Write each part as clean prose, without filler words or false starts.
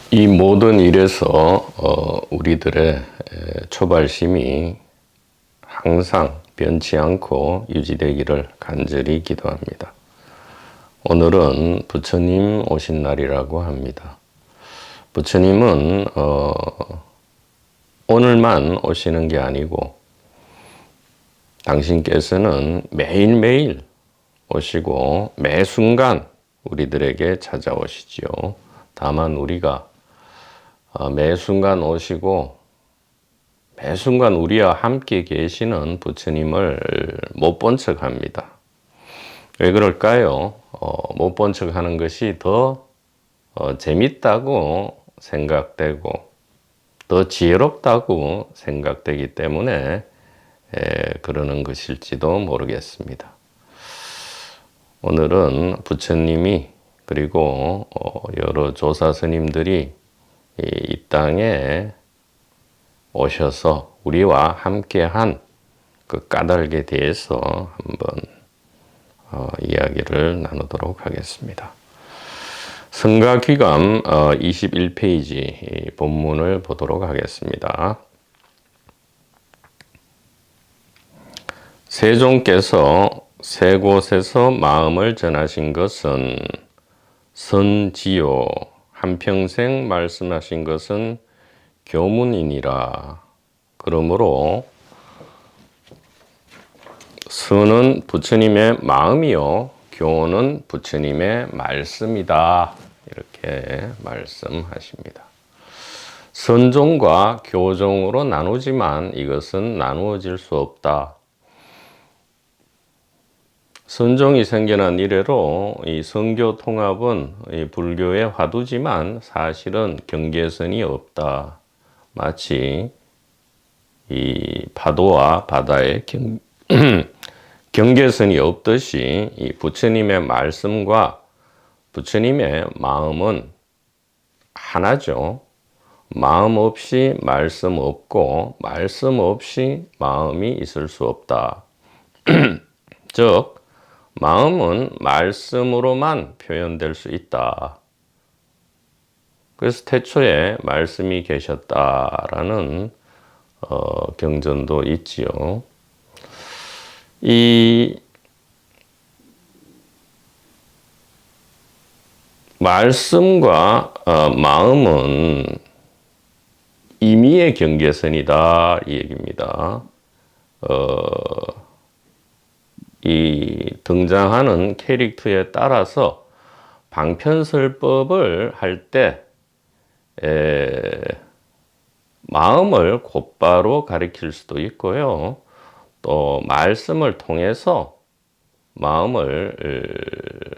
이 모든 일에서 우리들의 초발심이 항상 변치 않고 유지되기를 간절히 기도합니다. 오늘은 부처님 오신 날이라고 합니다. 부처님은 오늘만 오시는 게 아니고 당신께서는 매일매일 오시고 매 순간 우리들에게 찾아오시지요. 다만 우리가 매 순간 오시고 매 순간 우리와 함께 계시는 부처님을 못 본 척 합니다. 왜 그럴까요? 못 본 척 하는 것이 더 재밌다고 생각되고 더 지혜롭다고 생각되기 때문에 그러는 것일지도 모르겠습니다. 오늘은 부처님이 그리고 여러 조사 스님들이 이 땅에 오셔서 우리와 함께한 그 까닭에 대해서 한번 이야기를 나누도록 하겠습니다. 성가귀감 21페이지 본문을 보도록 하겠습니다. 세종께서 세 곳에서 마음을 전하신 것은 선지요, 한평생 말씀하신 것은 교문이니라. 그러므로 선은 부처님의 마음이요, 교는 부처님의 말씀이다. 이렇게 말씀하십니다. 선종과 교종으로 나누지만 이것은 나누어질 수 없다. 선종이 생겨난 이래로 이 성교 통합은 이 불교의 화두지만 사실은 경계선이 없다. 마치 이 파도와 바다의 경계선이 없듯이 이 부처님의 말씀과 부처님의 마음은 하나죠. 마음 없이 말씀 없고 말씀 없이 마음이 있을 수 없다. 즉 마음은 말씀으로만 표현될 수 있다. 그래서 태초에 말씀이 계셨다라는 경전도 있지요. 이 말씀과 마음은 임의의 경계선이다 이 얘기입니다. 이 등장하는 캐릭터에 따라서 방편설법을 할 때 마음을 곧바로 가리킬 수도 있고요. 또 말씀을 통해서 마음을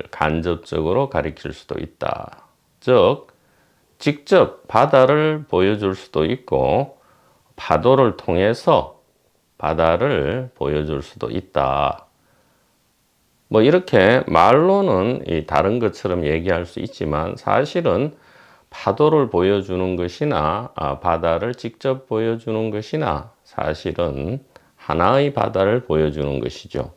간접적으로 가리킬 수도 있다. 즉 직접 바다를 보여줄 수도 있고 파도를 통해서 바다를 보여줄 수도 있다. 뭐 이렇게 말로는 다른 것처럼 얘기할 수 있지만 사실은 파도를 보여주는 것이나 바다를 직접 보여주는 것이나 사실은 하나의 바다를 보여주는 것이죠.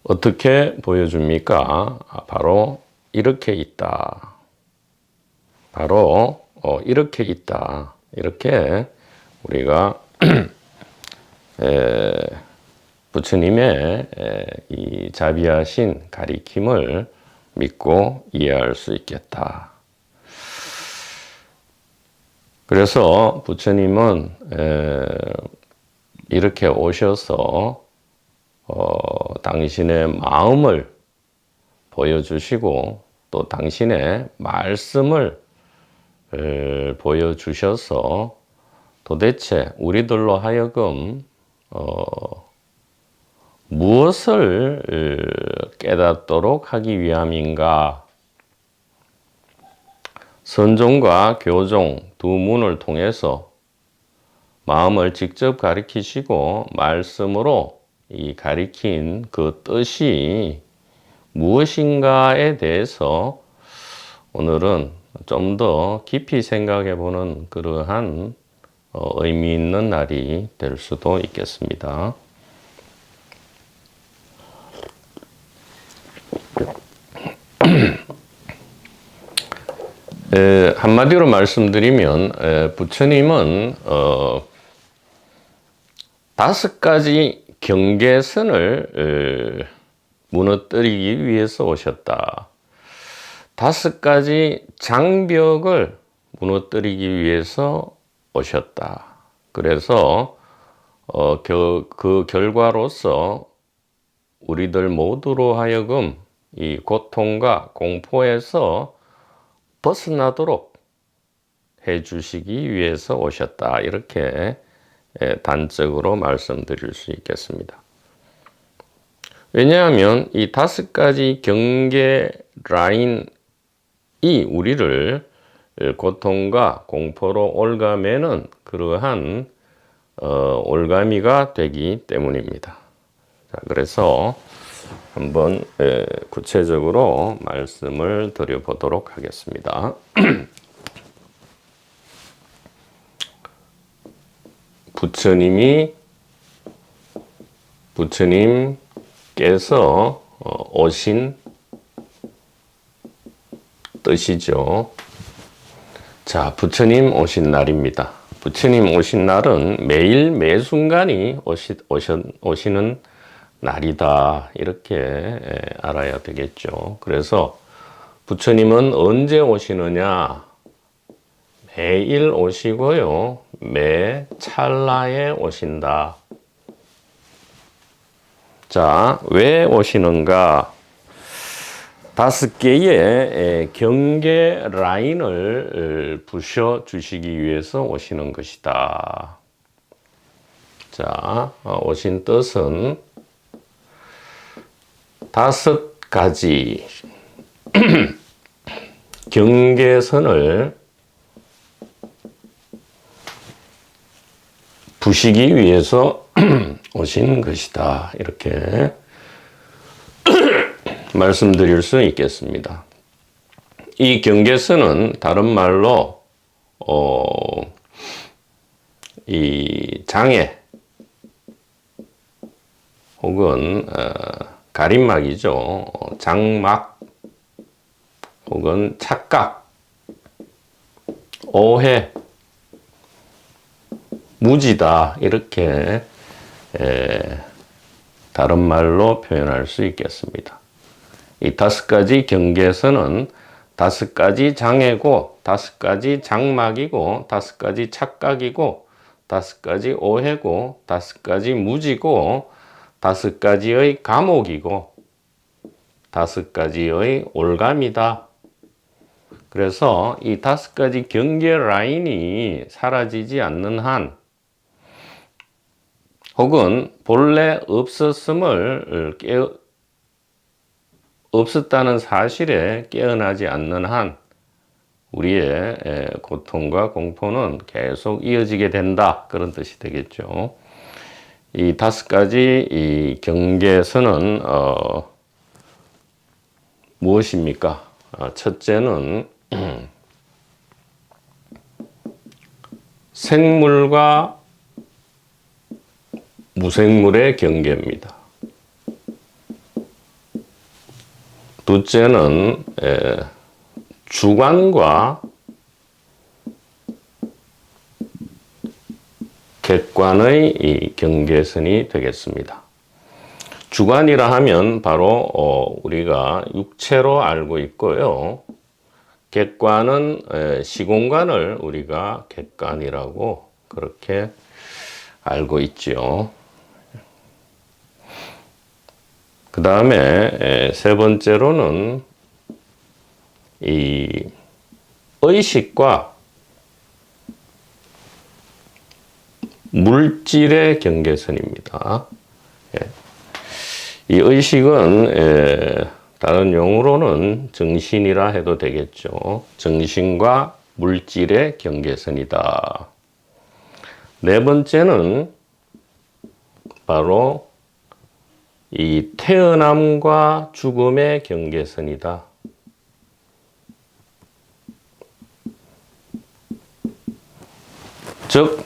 어떻게 보여줍니까? 바로 이렇게 있다. 바로 이렇게 있다. 이렇게 우리가 부처님의 이 자비하신 가리킴을 믿고 이해할 수 있겠다. 그래서 부처님은 이렇게 오셔서 당신의 마음을 보여주시고 또 당신의 말씀을 보여주셔서 도대체 우리들로 하여금 무엇을 깨닫도록 하기 위함인가? 선종과 교종 두 문을 통해서 마음을 직접 가리키시고 말씀으로 이 가리킨 그 뜻이 무엇인가에 대해서 오늘은 좀 더 깊이 생각해 보는 그러한 의미 있는 날이 될 수도 있겠습니다. 한마디로 말씀드리면 부처님은 5가지 경계선을 무너뜨리기 위해서 오셨다. 5가지 장벽을 무너뜨리기 위해서 오셨다. 그래서 그 결과로서 우리들 모두로 하여금 이 고통과 공포에서 벗어나도록 해 주시기 위해서 오셨다. 이렇게 단적으로 말씀드릴 수 있겠습니다. 왜냐하면 이 5가지 경계 라인이 우리를 고통과 공포로 올가매는 그러한 올가미가 되기 때문입니다. 자, 그래서 한번 구체적으로 말씀을 드려보도록 하겠습니다. 부처님께서 오신 뜻이죠. 자, 부처님 오신 날입니다. 부처님 오신 날은 매일 매순간이 오시는 날이다. 이렇게 알아야 되겠죠. 그래서 부처님은 언제 오시느냐? 매일 오시고요. 매 찰나에 오신다. 자, 왜 오시는가? 5개의 경계 라인을 부셔 주시기 위해서 오시는 것이다. 자, 오신 뜻은 5가지 경계선을 부시기 위해서 오신 것이다. 이렇게 말씀드릴 수 있겠습니다. 이 경계선은 다른 말로 이 장애 혹은 가림막이죠. 장막 혹은 착각, 오해, 무지다. 이렇게 다른 말로 표현할 수 있겠습니다. 이 5가지 경계선은 5가지 장애고, 5가지 장막이고, 5가지 착각이고, 5가지 오해고, 5가지 무지고, 5가지의 감옥이고, 5가지의 올감이다. 그래서 이 5가지 경계 라인이 사라지지 않는 한, 혹은 본래 없었다는 사실에 깨어나지 않는 한 우리의 고통과 공포는 계속 이어지게 된다. 그런 뜻이 되겠죠. 이 5가지 이 경계선은 무엇입니까? 첫째는 생물과 무생물의 경계입니다. 둘째는 주관과 객관의 이 경계선이 되겠습니다. 주관이라 하면 바로 우리가 육체로 알고 있고요. 객관은 시공간을 우리가 객관이라고 그렇게 알고 있죠. 그 다음에 세 번째로는 이 의식과 물질의 경계선입니다. 이 의식은 다른 용어로는 정신이라 해도 되겠죠. 정신과 물질의 경계선이다. 네 번째는 바로 이 태어남과 죽음의 경계선이다. 즉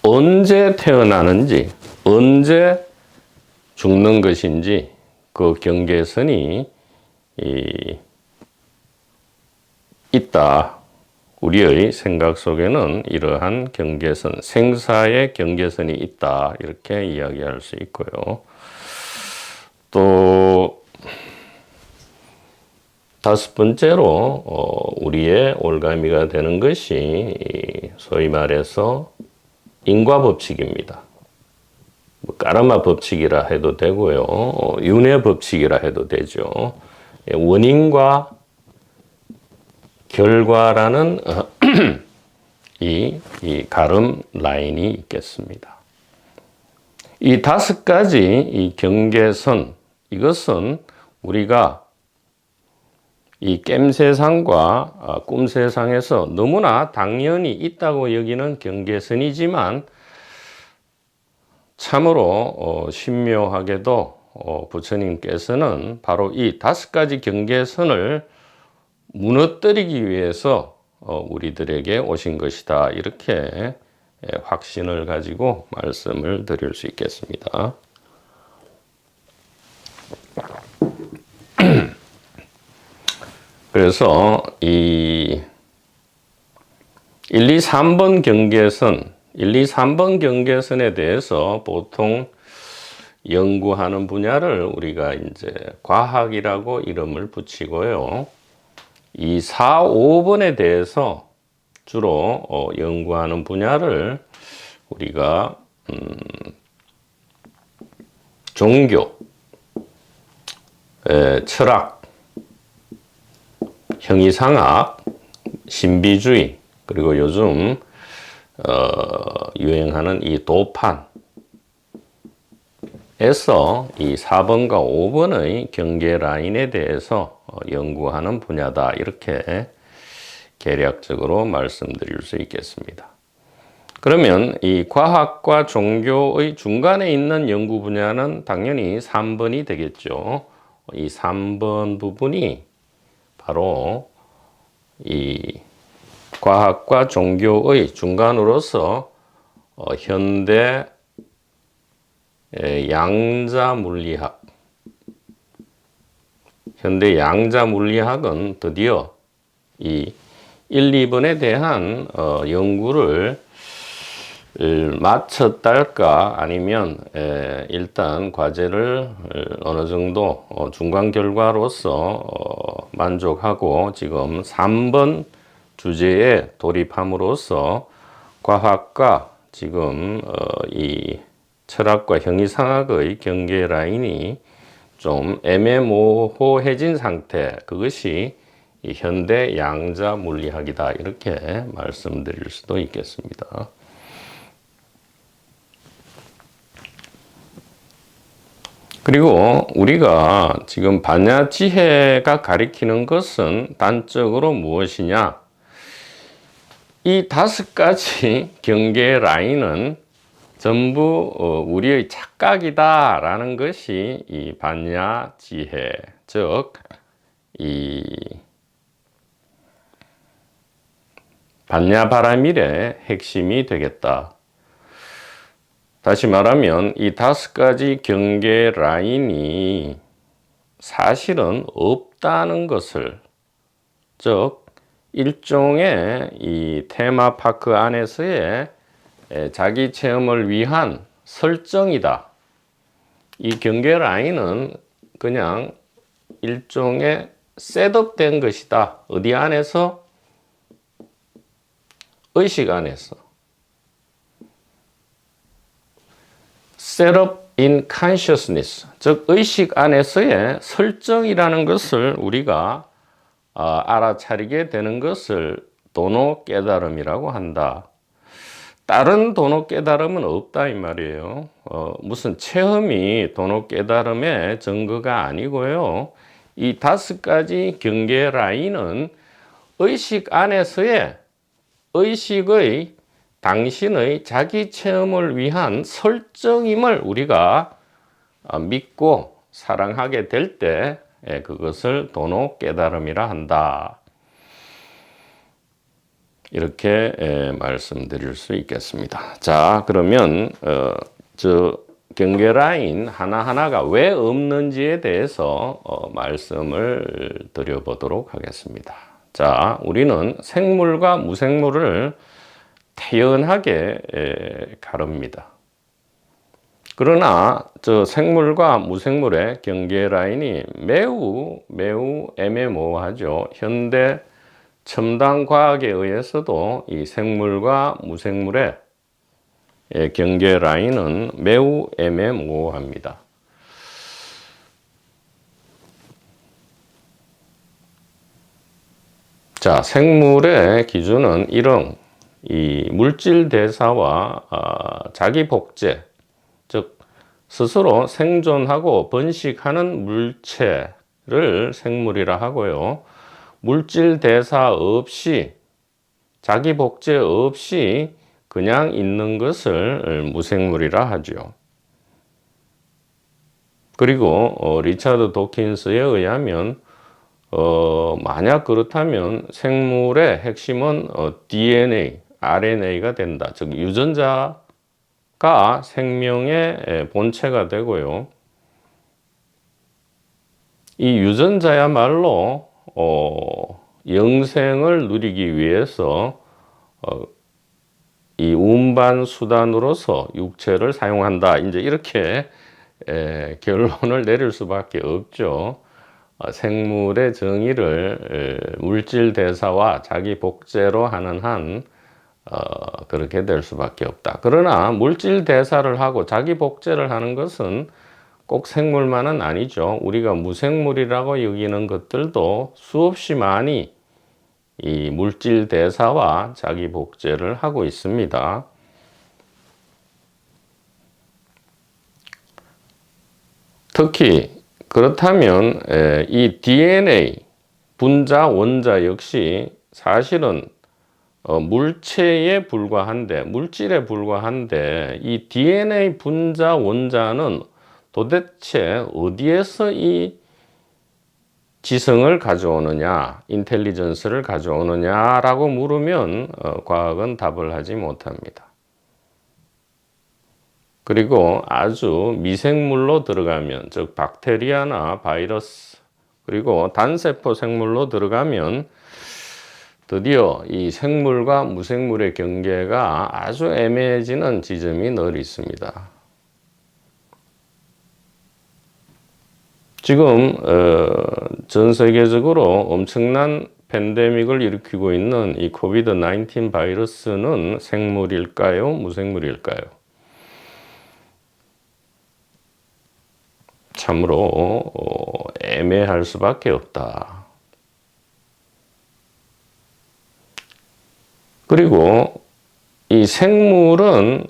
언제 태어나는지, 언제 죽는 것인지 그 경계선이 있다. 우리의 생각 속에는 이러한 경계선, 생사의 경계선이 있다 이렇게 이야기할 수 있고요. 또 다섯 번째로 우리의 올가미가 되는 것이 소위 말해서 인과법칙입니다. 까르마 법칙이라 해도 되고요. 윤회 법칙이라 해도 되죠. 원인과 결과라는 이 가름 라인이 있겠습니다. 이 다섯 가지 이 경계선, 이것은 우리가 이 깸세상과 꿈세상에서 너무나 당연히 있다고 여기는 경계선이지만 참으로 신묘하게도 부처님께서는 바로 이 다섯 가지 경계선을 무너뜨리기 위해서 우리들에게 오신 것이다 이렇게 확신을 가지고 말씀을 드릴 수 있겠습니다. 그래서 이 1, 2, 3번 경계선, 1, 2, 3번 경계선에 대해서 보통 연구하는 분야를 우리가 이제 과학이라고 이름을 붙이고요. 이 4, 5번에 대해서 주로 연구하는 분야를 우리가 종교, 철학, 형이상학, 신비주의, 그리고 요즘 유행하는 이 도판에서 이 4번과 5번의 경계 라인에 대해서 연구하는 분야다 이렇게 개략적으로 말씀드릴 수 있겠습니다. 그러면 이 과학과 종교의 중간에 있는 연구 분야는 당연히 3번이 되겠죠. 이 3번 부분이 바로 이 과학과 종교의 중간으로서 현대 양자 물리학, 현대 양자 물리학은 드디어 이 1, 2번에 대한 연구를 마쳤달까 아니면 일단 과제를 어느 정도 중간 결과로서 만족하고 지금 3번 주제에 돌입함으로써 과학과 지금 이 철학과 형이상학의 경계 라인이 좀 애매모호해진 상태, 그것이 이 현대 양자 물리학이다 이렇게 말씀드릴 수도 있겠습니다. 그리고 우리가 지금 반야지혜가 가리키는 것은 단적으로 무엇이냐? 이 다섯 가지 경계 라인은 전부 우리의 착각이다라는 것이 이 반야지혜, 즉 이 반야바라밀의 핵심이 되겠다. 다시 말하면 이 다섯 가지 경계 라인이 사실은 없다는 것을, 즉 일종의 이 테마파크 안에서의 자기 체험을 위한 설정이다. 이 경계 라인은 그냥 일종의 셋업된 것이다. 어디 안에서? 의식 안에서. Set up in consciousness, 즉 의식 안에서의 설정이라는 것을 우리가 알아차리게 되는 것을 도노 깨달음이라고 한다. 다른 도노 깨달음은 없다 이 말이에요. 무슨 체험이 도노 깨달음의 증거가 아니고요. 이 다섯 가지 경계 라인은 의식 안에서의 의식의 당신의 자기 체험을 위한 설정임을 우리가 믿고 사랑하게 될 때 그것을 도노 깨달음이라 한다. 이렇게 말씀드릴 수 있겠습니다. 자, 그러면 저 경계 라인 하나하나가 왜 없는지에 대해서 말씀을 드려보도록 하겠습니다. 자, 우리는 생물과 무생물을 태연하게 가릅니다. 그러나 저 생물과 무생물의 경계 라인이 매우 애매모호하죠. 현대 첨단 과학에 의해서도 이 생물과 무생물의 경계 라인은 매우 애매모호합니다. 자, 생물의 기준은 이런 이 물질 대사와 자기 복제, 즉 스스로 생존하고 번식하는 물체를 생물이라 하고요. 물질 대사 없이 자기 복제 없이 그냥 있는 것을 무생물이라 하죠. 그리고 리차드 도킨스에 의하면 만약 그렇다면 생물의 핵심은 DNA, RNA가 된다. 즉 유전자가 생명의 본체가 되고요. 이 유전자야말로 영생을 누리기 위해서 이 운반 수단으로서 육체를 사용한다. 이제 이렇게 결론을 내릴 수밖에 없죠. 생물의 정의를 물질 대사와 자기 복제로 하는 한 그렇게 될 수밖에 없다. 그러나 물질 대사를 하고 자기 복제를 하는 것은 꼭 생물만은 아니죠. 우리가 무생물이라고 여기는 것들도 수없이 많이 이 물질 대사와 자기 복제를 하고 있습니다. 특히 그렇다면 이 DNA 분자 원자 역시 사실은 물체에 불과한데, 물질에 불과한데 이 DNA 분자 원자는 도대체 어디에서 이 지성을 가져오느냐, 인텔리전스를 가져오느냐라고 물으면 과학은 답을 하지 못합니다. 그리고 아주 미생물로 들어가면, 즉 박테리아나 바이러스, 그리고 단세포 생물로 들어가면 드디어 이 생물과 무생물의 경계가 아주 애매해지는 지점이 늘 있습니다. 지금 전 세계적으로 엄청난 팬데믹을 일으키고 있는 이 코비드-19 바이러스는 생물일까요? 무생물일까요? 참으로 애매할 수밖에 없다. 그리고 이 생물은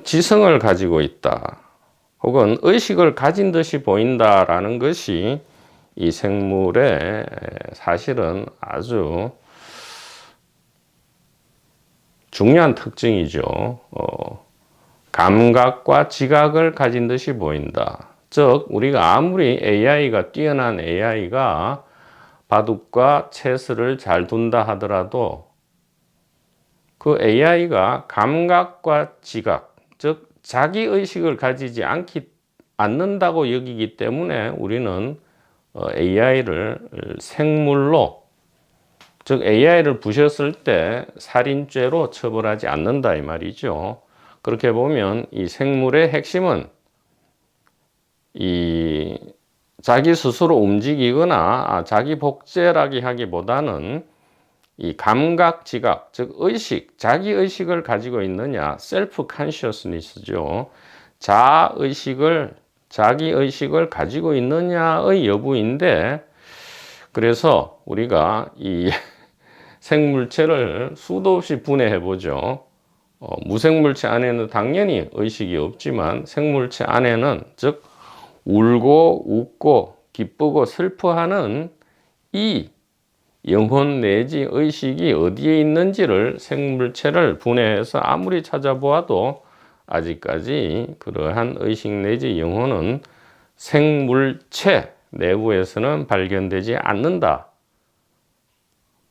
지성을 가지고 있다. 혹은 의식을 가진 듯이 보인다라는 것이 이 생물의 사실은 아주 중요한 특징이죠. 감각과 지각을 가진 듯이 보인다. 즉 우리가 아무리 AI가 뛰어난 AI가 바둑과 체스를 잘 둔다 하더라도 그 AI가 감각과 지각, 즉 자기의식을 가지지 않는다고 여기기 때문에 우리는 AI를 생물로, 즉 AI를 부셨을 때 살인죄로 처벌하지 않는다 이 말이죠. 그렇게 보면 이 생물의 핵심은 이 자기 스스로 움직이거나 자기 복제라기 하기보다는 이 감각, 지각, 즉 의식, 자기 의식을 가지고 있느냐, 셀프 컨시어스니스죠. 자의식을, 자기 의식을 가지고 있느냐의 여부인데, 그래서 우리가 이 생물체를 수도 없이 분해해 보죠. 무생물체 안에는 당연히 의식이 없지만 생물체 안에는, 즉 울고 웃고 기쁘고 슬퍼하는 이 영혼 내지 의식이 어디에 있는지를 생물체를 분해해서 아무리 찾아보아도 아직까지 그러한 의식 내지 영혼은 생물체 내부에서는 발견되지 않는다.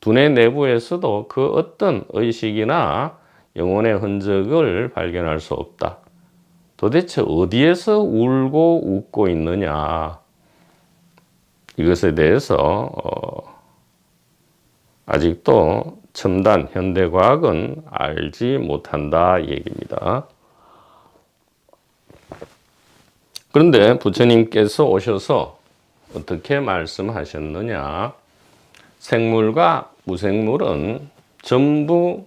두뇌 내부에서도 그 어떤 의식이나 영혼의 흔적을 발견할 수 없다. 도대체 어디에서 울고 웃고 있느냐, 이것에 대해서 아직도 첨단 현대과학은 알지 못한다 이 얘기입니다. 그런데 부처님께서 오셔서 어떻게 말씀하셨느냐? 생물과 무생물은 전부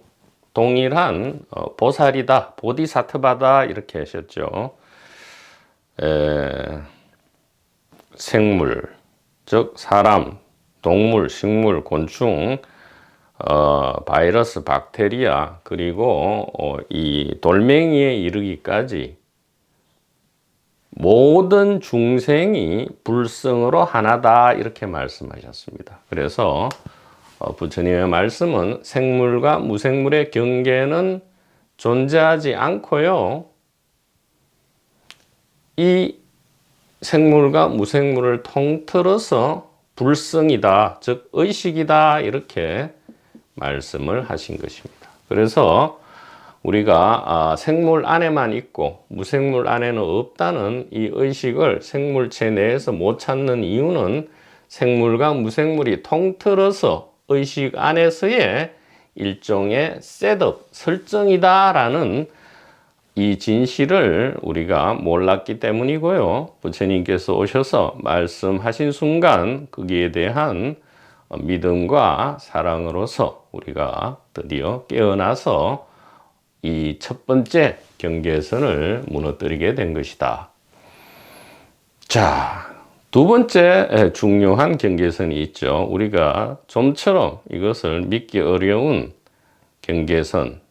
동일한 보살이다, 보디사트바다 이렇게 하셨죠. 생물, 즉 사람, 동물, 식물, 곤충, 바이러스, 박테리아, 그리고 이 돌멩이에 이르기까지 모든 중생이 불성으로 하나다 이렇게 말씀하셨습니다. 그래서 부처님의 말씀은 생물과 무생물의 경계는 존재하지 않고요. 이 생물과 무생물을 통틀어서 불성이다, 즉 의식이다 이렇게 말씀을 하신 것입니다. 그래서 우리가 생물 안에만 있고 무생물 안에는 없다는 이 의식을 생물체 내에서 못 찾는 이유는 생물과 무생물이 통틀어서 의식 안에서의 일종의 셋업, 설정이다라는 이 진실을 우리가 몰랐기 때문이고요. 부처님께서 오셔서 말씀하신 순간 거기에 대한 믿음과 사랑으로서 우리가 드디어 깨어나서 이 첫 번째 경계선을 무너뜨리게 된 것이다. 자, 두 번째 중요한 경계선이 있죠. 우리가 좀처럼 이것을 믿기 어려운 경계선,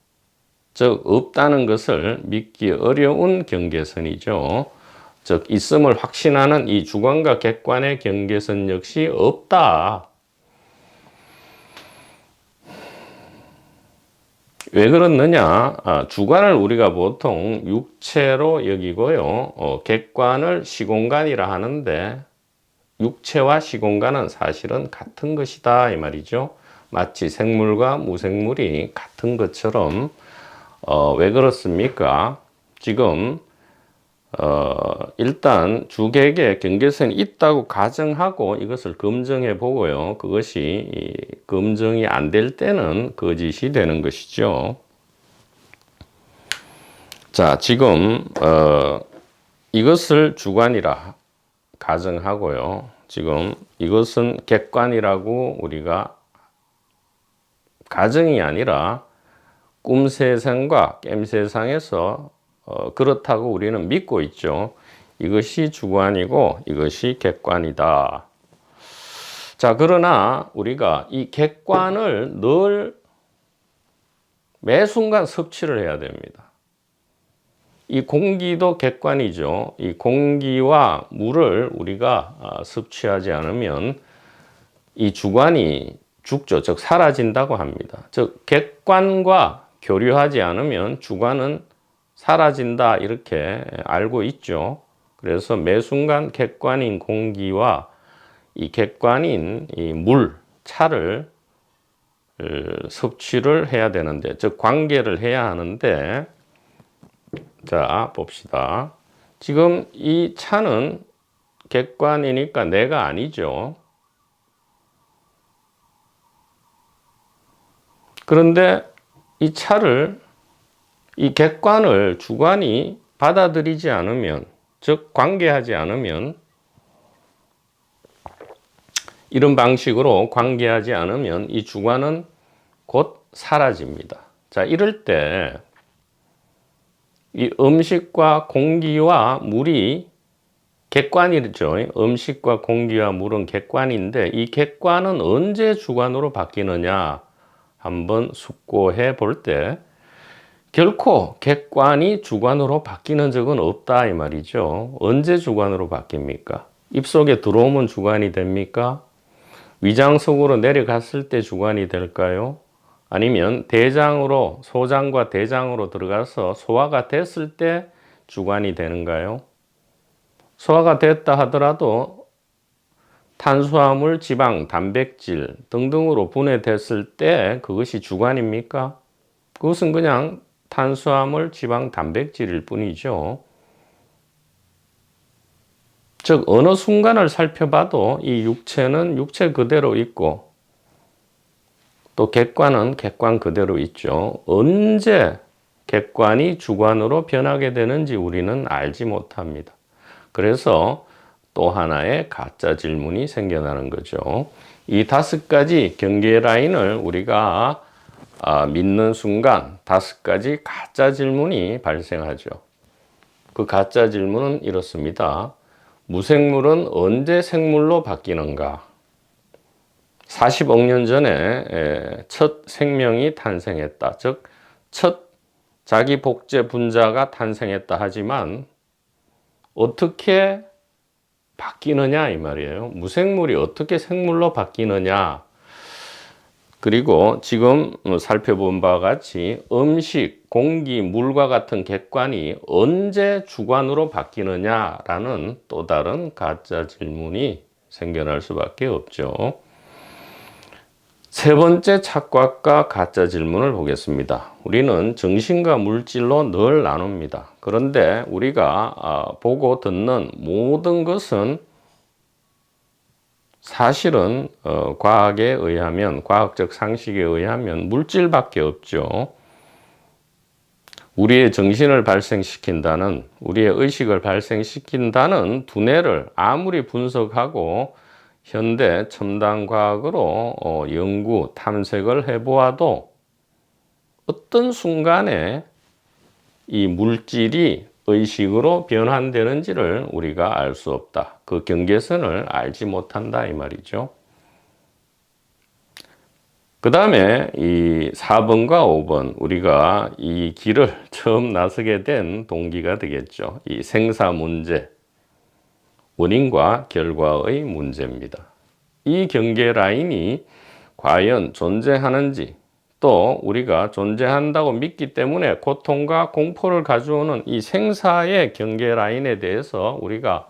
즉 없다는 것을 믿기 어려운 경계선이죠. 즉 있음을 확신하는 이 주관과 객관의 경계선 역시 없다. 왜 그렇느냐? 주관을 우리가 보통 육체로 여기고요. 객관을 시공간이라 하는데 육체와 시공간은 사실은 같은 것이다 이 말이죠. 마치 생물과 무생물이 같은 것처럼 왜 그렇습니까? 지금 일단 주객에 경계선이 있다고 가정하고 이것을 검증해 보고요. 그것이 검증이 안 될 때는 거짓이 되는 것이죠. 자, 지금 이것을 주관이라 가정하고요. 지금 이것은 객관이라고 우리가 가정이 아니라 꿈 세상과 깸 세상에서 그렇다고 우리는 믿고 있죠. 이것이 주관이고 이것이 객관이다. 자, 그러나 우리가 이 객관을 늘 매 순간 섭취를 해야 됩니다. 이 공기도 객관이죠. 이 공기와 물을 우리가 섭취하지 않으면 이 주관이 죽죠. 즉 사라진다고 합니다. 즉 객관과 교류하지 않으면 주관은 사라진다 이렇게 알고 있죠. 그래서 매 순간 객관인 공기와 이 객관인 이 물, 차를 섭취를 해야 되는데, 즉 관계를 해야 하는데, 자 봅시다. 지금 이 차는 객관이니까 내가 아니죠. 그런데 이 차를, 이 객관을 주관이 받아들이지 않으면, 즉 관계하지 않으면, 이런 방식으로 관계하지 않으면 이 주관은 곧 사라집니다. 자, 이럴 때 이 음식과 공기와 물이 객관이죠. 음식과 공기와 물은 객관인데 이 객관은 언제 주관으로 바뀌느냐 한번 숙고해 볼 때 결코 객관이 주관으로 바뀌는 적은 없다 이 말이죠. 언제 주관으로 바뀝니까? 입속에 들어오면 주관이 됩니까? 위장 속으로 내려갔을 때 주관이 될까요? 아니면 대장으로, 소장과 대장으로 들어가서 소화가 됐을 때 주관이 되는가요? 소화가 됐다 하더라도 탄수화물, 지방, 단백질 등등으로 분해됐을 때 그것이 주관입니까? 그것은 그냥 탄수화물, 지방, 단백질일 뿐이죠. 즉 어느 순간을 살펴봐도 이 육체는 육체 그대로 있고 또 객관은 객관 그대로 있죠. 언제 객관이 주관으로 변하게 되는지 우리는 알지 못합니다. 그래서 또 하나의 가짜 질문이 생겨나는 거죠. 이 5가지 경계 라인을 우리가 믿는 순간 5가지 가짜 질문이 발생하죠. 그 가짜 질문은 이렇습니다. 무생물은 언제 생물로 바뀌는가? 40억 년 전에 첫 생명이 탄생했다. 즉, 첫 자기 복제 분자가 탄생했다 하지만 어떻게 바뀌느냐 이 말이에요. 무생물이 어떻게 생물로 바뀌느냐. 그리고 지금 살펴본 바와 같이 음식, 공기, 물과 같은 객관이 언제 주관으로 바뀌느냐라는 또 다른 가짜 질문이 생겨날 수밖에 없죠. 세 번째 착각과 가짜 질문을 보겠습니다. 우리는 정신과 물질로 늘 나눕니다. 그런데 우리가 보고 듣는 모든 것은 사실은 과학에 의하면, 과학적 상식에 의하면 물질밖에 없죠. 우리의 정신을 발생시킨다는, 우리의 의식을 발생시킨다는 두뇌를 아무리 분석하고 현대 첨단 과학으로 연구, 탐색을 해보아도 어떤 순간에 이 물질이 의식으로 변환되는지를 우리가 알 수 없다. 그 경계선을 알지 못한다 이 말이죠. 그 다음에 이 4번과 5번 우리가 이 길을 처음 나서게 된 동기가 되겠죠. 이 생사 문제, 원인과 결과의 문제입니다. 이 경계 라인이 과연 존재하는지, 또 우리가 존재한다고 믿기 때문에 고통과 공포를 가져오는 이 생사의 경계 라인에 대해서 우리가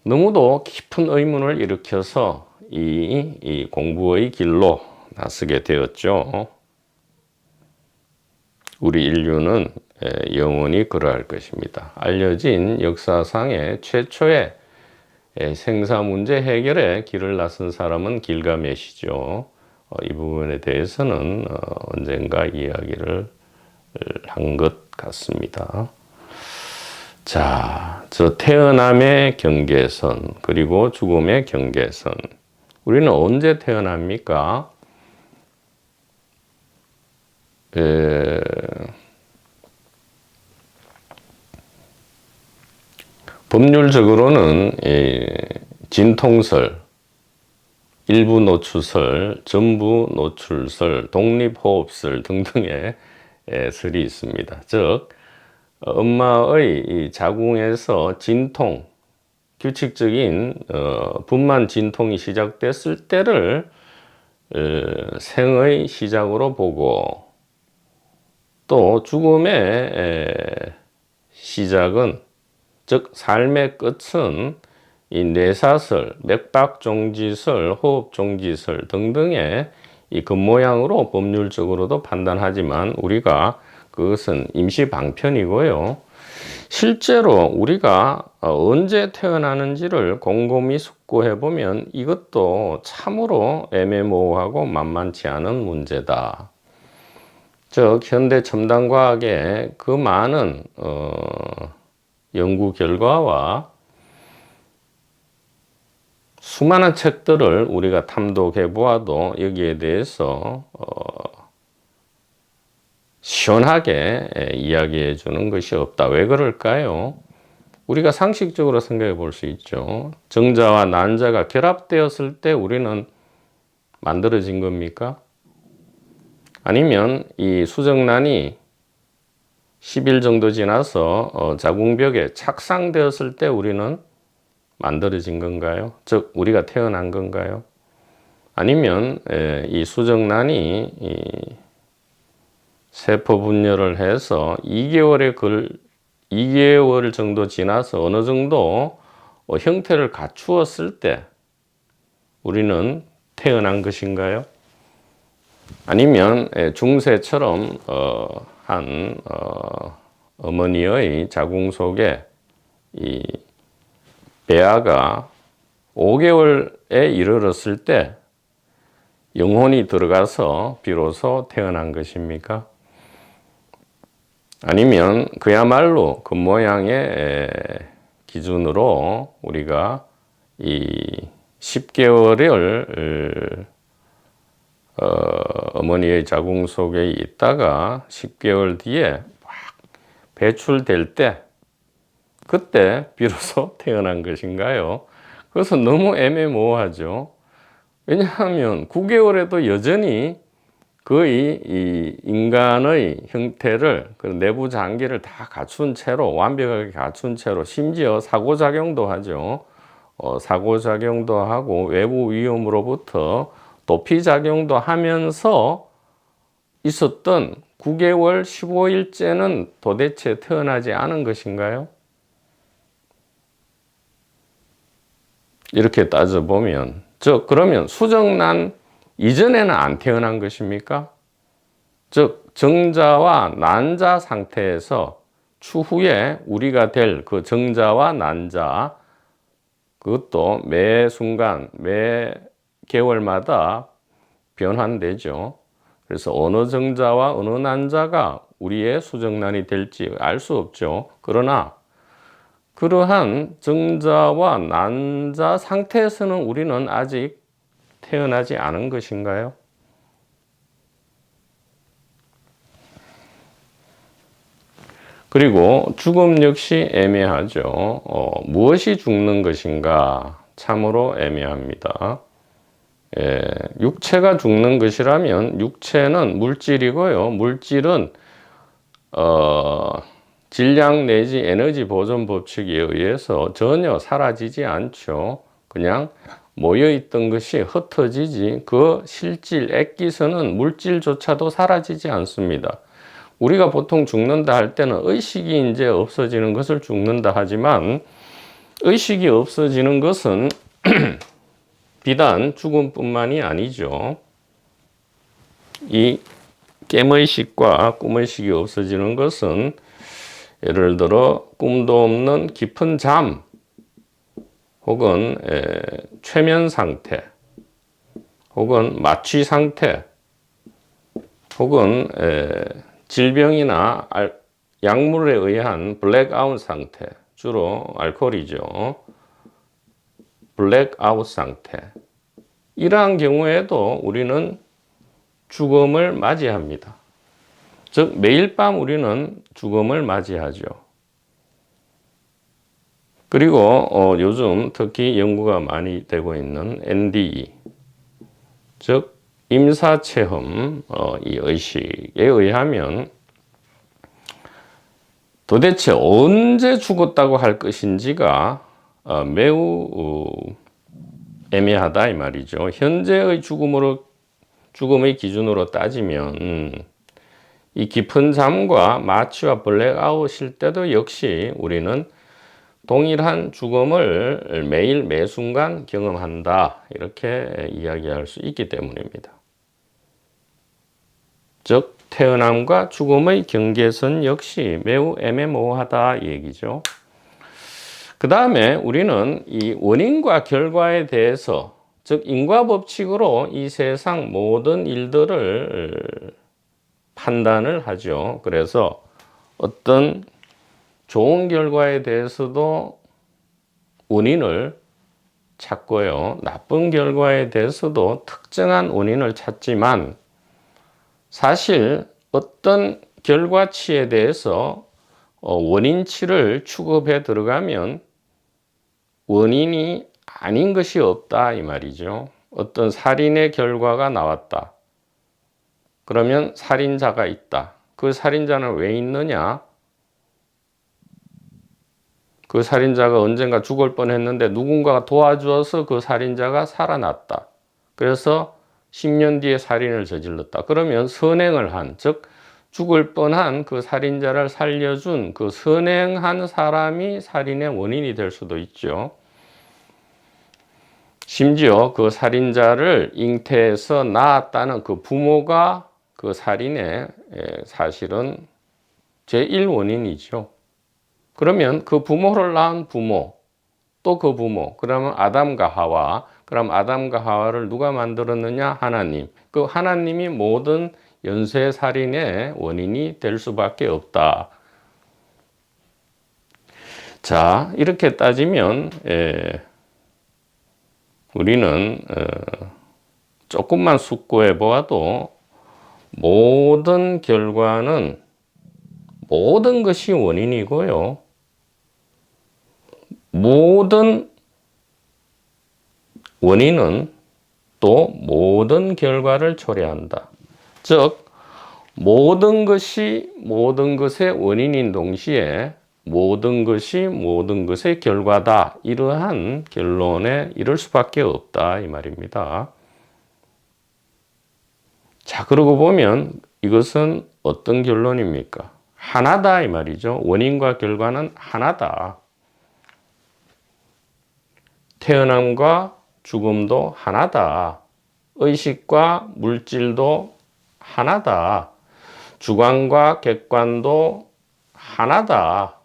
너무도 깊은 의문을 일으켜서 이 공부의 길로 나서게 되었죠. 우리 인류는 영원히 그러할 것입니다. 알려진 역사상의 최초의 생사 문제 해결에 길을 나선 사람은 길가메시죠. 이 부분에 대해서는 언젠가 이야기를 한 것 같습니다. 자, 저 태어남의 경계선, 그리고 죽음의 경계선. 우리는 언제 태어납니까? 법률적으로는 진통설, 일부 노출설, 전부 노출설, 독립호흡설 등등의 설이 있습니다. 즉, 엄마의 자궁에서 진통, 규칙적인 분만 진통이 시작됐을 때를 생의 시작으로 보고, 또 죽음의 시작은, 즉 삶의 끝은 이 뇌사설, 맥박종지설, 호흡종지설 등등의 이 겉모양으로 법률적으로도 판단하지만 우리가 그것은 임시 방편이고요. 실제로 우리가 언제 태어나는지를 곰곰이 숙고해 보면 이것도 참으로 애매모호하고 만만치 않은 문제다. 즉 현대 첨단 과학의 그 많은 연구 결과와 수많은 책들을 우리가 탐독해 보아도 여기에 대해서 시원하게 이야기해 주는 것이 없다. 왜 그럴까요? 우리가 상식적으로 생각해 볼 수 있죠. 정자와 난자가 결합되었을 때 우리는 만들어진 겁니까? 아니면 이 수정란이 10일 정도 지나서 자궁벽에 착상되었을 때 우리는 만들어진 건가요? 즉 우리가 태어난 건가요? 아니면 이 수정란이 세포 분열을 해서 2개월 정도 지나서 어느 정도 형태를 갖추었을 때 우리는 태어난 것인가요? 아니면 중세처럼 한 어머니의 자궁 속에 이 배아가 5개월에 이르렀을 때 영혼이 들어가서 비로소 태어난 것입니까? 아니면 그야말로 겉모양의 기준으로 우리가 이 10개월을 어머니의 자궁 속에 있다가 10개월 뒤에 막 배출될 때 그때 비로소 태어난 것인가요? 그것은 너무 애매모호하죠. 왜냐하면 9개월에도 여전히 거의 이 인간의 형태를 그 내부 장기를 다 갖춘 채로 완벽하게 갖춘 채로 심지어 사고작용도 하죠. 사고작용도 하고 외부 위험으로부터 도피작용도 하면서 있었던 9개월 15일째는 도대체 태어나지 않은 것인가요? 이렇게 따져보면 즉 그러면 수정난 이전에는 안 태어난 것입니까? 즉 정자와 난자 상태에서 추후에 우리가 될 그 정자와 난자 그것도 매 순간 매 개월마다 변환되죠. 그래서 어느 정자와 어느 난자가 우리의 수정난이 될지 알 수 없죠. 그러나 그러한 정자와 난자 상태에서는 우리는 아직 태어나지 않은 것인가요? 그리고 죽음 역시 애매하죠. 무엇이 죽는 것인가? 참으로 애매합니다. 육체가 죽는 것이라면 육체는 물질이고요. 물질은 질량 내지 에너지 보존 법칙에 의해서 전혀 사라지지 않죠. 그냥 모여있던 것이 흩어지지 그 실질 액기서는 물질조차도 사라지지 않습니다. 우리가 보통 죽는다 할 때는 의식이 이제 없어지는 것을 죽는다 하지만 의식이 없어지는 것은 비단 죽음뿐만이 아니죠. 이 깨의식과 꿈의식이 없어지는 것은 예를 들어 꿈도 없는 깊은 잠 혹은 최면 상태 혹은 마취 상태 혹은 질병이나 약물에 의한 블랙아웃 상태 주로 알코올이죠. 블랙아웃 상태 이러한 경우에도 우리는 죽음을 맞이합니다. 즉 매일 밤 우리는 죽음을 맞이하죠. 그리고 요즘 특히 연구가 많이 되고 있는 NDE 즉 임사체험 이 의식에 의하면 도대체 언제 죽었다고 할 것인지가 매우 애매하다 이 말이죠. 현재의 죽음의 기준으로 따지면 이 깊은 잠과 마취와 블랙아웃일 때도 역시 우리는 동일한 죽음을 매일 매순간 경험한다 이렇게 이야기할 수 있기 때문입니다. 즉 태어남과 죽음의 경계선 역시 매우 애매모호하다 이 얘기죠. 그 다음에 우리는 이 원인과 결과에 대해서 즉 인과법칙으로 이 세상 모든 일들을 판단을 하죠. 그래서 어떤 좋은 결과에 대해서도 원인을 찾고요. 나쁜 결과에 대해서도 특정한 원인을 찾지만 사실 어떤 결과치에 대해서 원인치를 추급해 들어가면 원인이 아닌 것이 없다 이 말이죠. 어떤 살인의 결과가 나왔다. 그러면 살인자가 있다. 그 살인자는 왜 있느냐? 그 살인자가 언젠가 죽을 뻔했는데 누군가가 도와주어서 그 살인자가 살아났다. 그래서 10년 뒤에 살인을 저질렀다. 그러면 선행을 한, 즉 죽을 뻔한 그 살인자를 살려준 그 선행한 사람이 살인의 원인이 될 수도 있죠. 심지어 그 살인자를 잉태해서 낳았다는 그 부모가 그 살인의 사실은 제1원인이죠. 그러면 그 부모를 낳은 부모, 또 그 부모, 그러면 아담과 하와, 그 그럼 아담과 하와를 누가 만들었느냐? 하나님. 그 하나님이 모든 연쇄살인의 원인이 될 수밖에 없다. 자, 이렇게 따지면 우리는 조금만 숙고해 보아도 모든 결과는 모든 것이 원인이고요. 모든 원인은 또 모든 결과를 초래한다. 즉 모든 것이 모든 것의 원인인 동시에 모든 것이 모든 것의 결과다. 이러한 결론에 이를 수밖에 없다 이 말입니다. 자, 그러고 보면 이것은 어떤 결론입니까? 하나다 이 말이죠. 원인과 결과는 하나다. 태어남과 죽음도 하나다. 의식과 물질도 하나다. 주관과 객관도 하나다.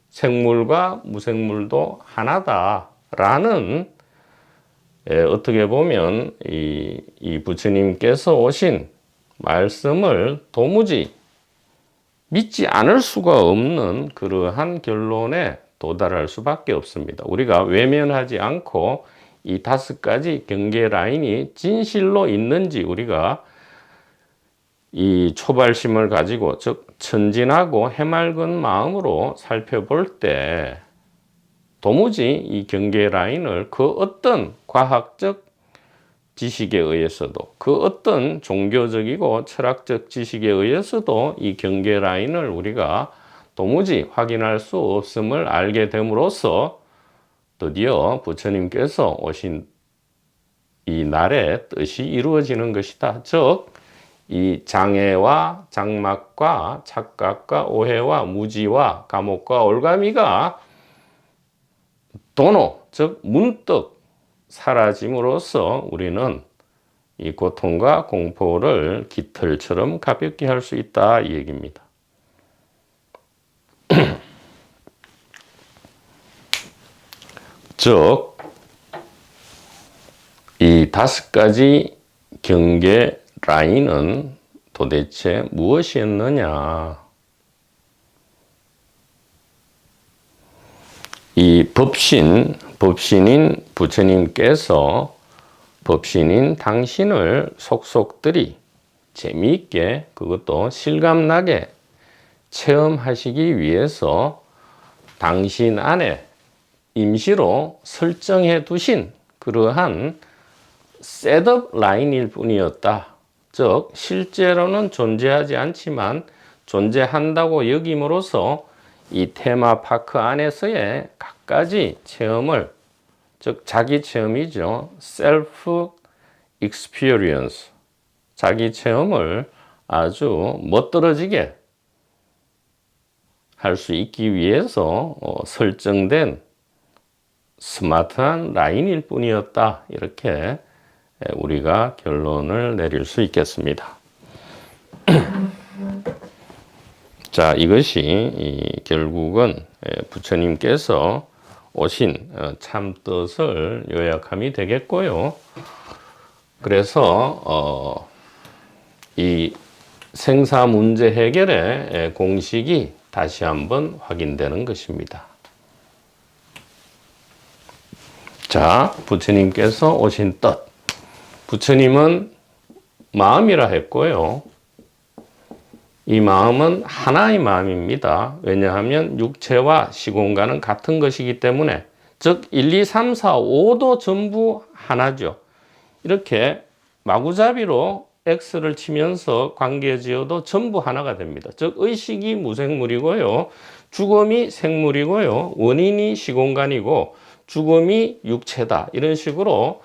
생물과 무생물도 하나다. 라는 어떻게 보면 이 부처님께서 오신 말씀을 도무지 믿지 않을 수가 없는 그러한 결론에 도달할 수밖에 없습니다. 우리가 외면하지 않고 이 5가지 경계 라인이 진실로 있는지 우리가 이 초발심을 가지고 즉 천진하고 해맑은 마음으로 살펴볼 때 도무지 이 경계 라인을 그 어떤 과학적 지식에 의해서도 그 어떤 종교적이고 철학적 지식에 의해서도 이 경계 라인을 우리가 도무지 확인할 수 없음을 알게 됨으로써 드디어 부처님께서 오신 이 날의 뜻이 이루어지는 것이다. 즉, 이 장애와 장막과 착각과 오해와 무지와 감옥과 올가미가 도노, 즉 문득 사라짐으로써 우리는 이 고통과 공포를 깃털처럼 가볍게 할 수 있다 이 얘기입니다. 즉, 이 5가지 경계 라인은 도대체 무엇이었느냐? 이 법신인 부처님께서 법신인 당신을 속속들이 재미있게 그것도 실감나게 체험하시기 위해서 당신 안에 임시로 설정해 두신 그러한 셋업 라인일 뿐이었다. 즉 실제로는 존재하지 않지만 존재한다고 여김으로써 이 테마파크 안에서의 갖가지 체험을 즉 자기 체험이죠. 셀프 익스피리언스 자기 체험을 아주 멋들어지게 할 수 있기 위해서 설정된 스마트한 라인일 뿐이었다. 이렇게 우리가 결론을 내릴 수 있겠습니다. 자, 이것이 결국은 부처님께서 오신 참뜻을 요약함이 되겠고요. 그래서 이 생사 문제 해결의 공식이 다시 한번 확인되는 것입니다. 자, 부처님께서 오신 뜻. 부처님은 마음이라 했고요. 이 마음은 하나의 마음입니다. 왜냐하면 육체와 시공간은 같은 것이기 때문에 즉 1, 2, 3, 4, 5도 전부 하나죠. 이렇게 마구잡이로 X를 치면서 관계 지어도 전부 하나가 됩니다. 즉 의식이 무생물이고요. 죽음이 생물이고요. 원인이 시공간이고 죽음이 육체다. 이런 식으로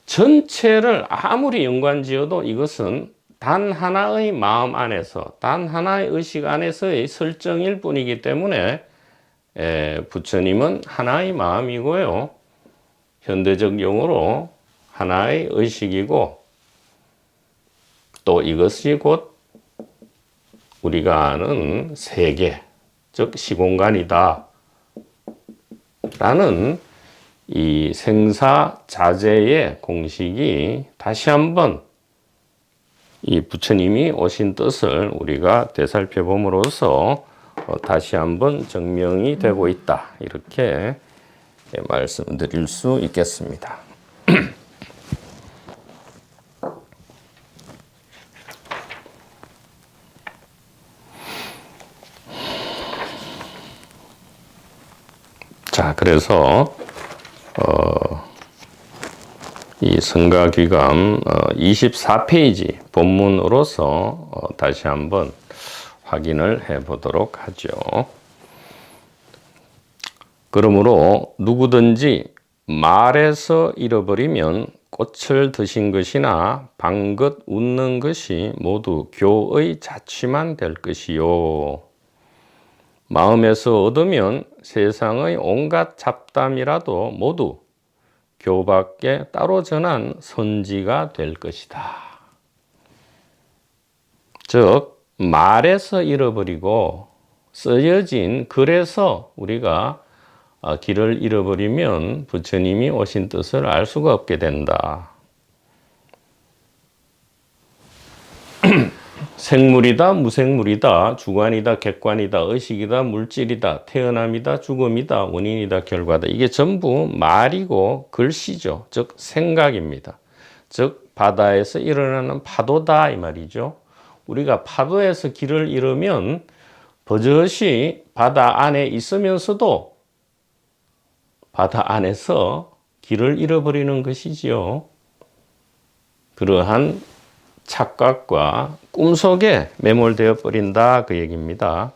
전체를 아무리 연관지어도 이것은 단 하나의 마음 안에서 단 하나의 의식 안에서의 설정일 뿐이기 때문에 부처님은 하나의 마음이고요. 현대적 용어로 하나의 의식이고 또 이것이 곧 우리가 아는 세계, 즉 시공간이다 라는 이 생사자제의 공식이 다시 한번 이 부처님이 오신 뜻을 우리가 되살펴봄으로써 다시 한번 증명이 되고 있다. 이렇게 말씀드릴 수 있겠습니다. 자, 그래서 이 성가귀감 24페이지 본문으로서 다시 한번 확인을 해 보도록 하죠. 그러므로 누구든지 말에서 잃어버리면 꽃을 드신 것이나 방긋 웃는 것이 모두 교의 자취만 될 것이요. 마음에서 얻으면 세상의 온갖 잡담이라도 모두 교밖에 따로 전한 선지가 될 것이다. 즉 말에서 잃어버리고 쓰여진 글에서 우리가 길을 잃어버리면 부처님이 오신 뜻을 알 수가 없게 된다. 생물이다, 무생물이다, 주관이다, 객관이다, 의식이다, 물질이다, 태어남이다, 죽음이다, 원인이다, 결과다. 이게 전부 말이고 글씨죠. 즉 생각입니다. 즉 바다에서 일어나는 파도다 이 말이죠. 우리가 파도에서 길을 잃으면 버젓이 바다 안에 있으면서도 바다 안에서 길을 잃어버리는 것이지요. 그러한 착각과 꿈속에 매몰되어 버린다 그 얘기입니다.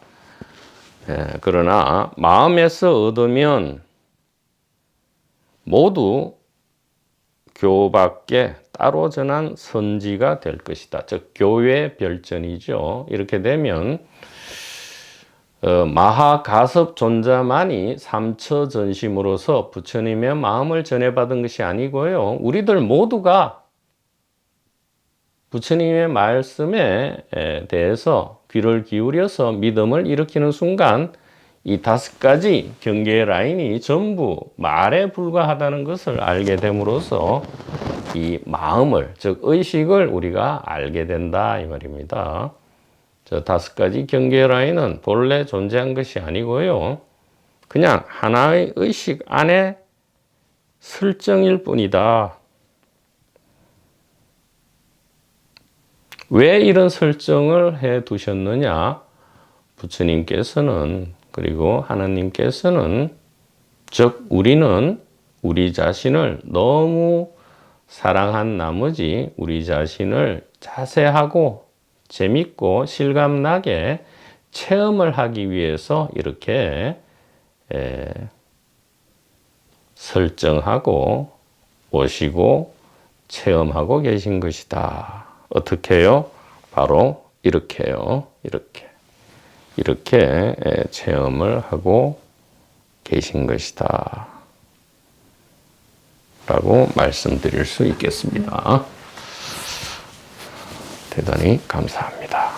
그러나 마음에서 얻으면 모두 교밖에 따로 전한 선지가 될 것이다. 즉 교의 별전이죠. 이렇게 되면 마하가섭 존자만이 삼처 전심으로서 부처님의 마음을 전해받은 것이 아니고요. 우리들 모두가 부처님의 말씀에 대해서 귀를 기울여서 믿음을 일으키는 순간 이 5가지 경계의 라인이 전부 말에 불과하다는 것을 알게 됨으로써 이 마음을, 즉 의식을 우리가 알게 된다 이 말입니다. 저 5가지 경계의 라인은 본래 존재한 것이 아니고요. 그냥 하나의 의식 안에 설정일 뿐이다. 왜 이런 설정을 해 두셨느냐? 부처님께서는 그리고 하나님께서는 즉 우리는 우리 자신을 너무 사랑한 나머지 우리 자신을 자세하고 재밌고 실감나게 체험을 하기 위해서 이렇게 설정하고 오시고 체험하고 계신 것이다. 어떻게 해요? 바로 이렇게요. 이렇게 체험을 하고 계신 것이다. 라고 말씀드릴 수 있겠습니다. 대단히 감사합니다.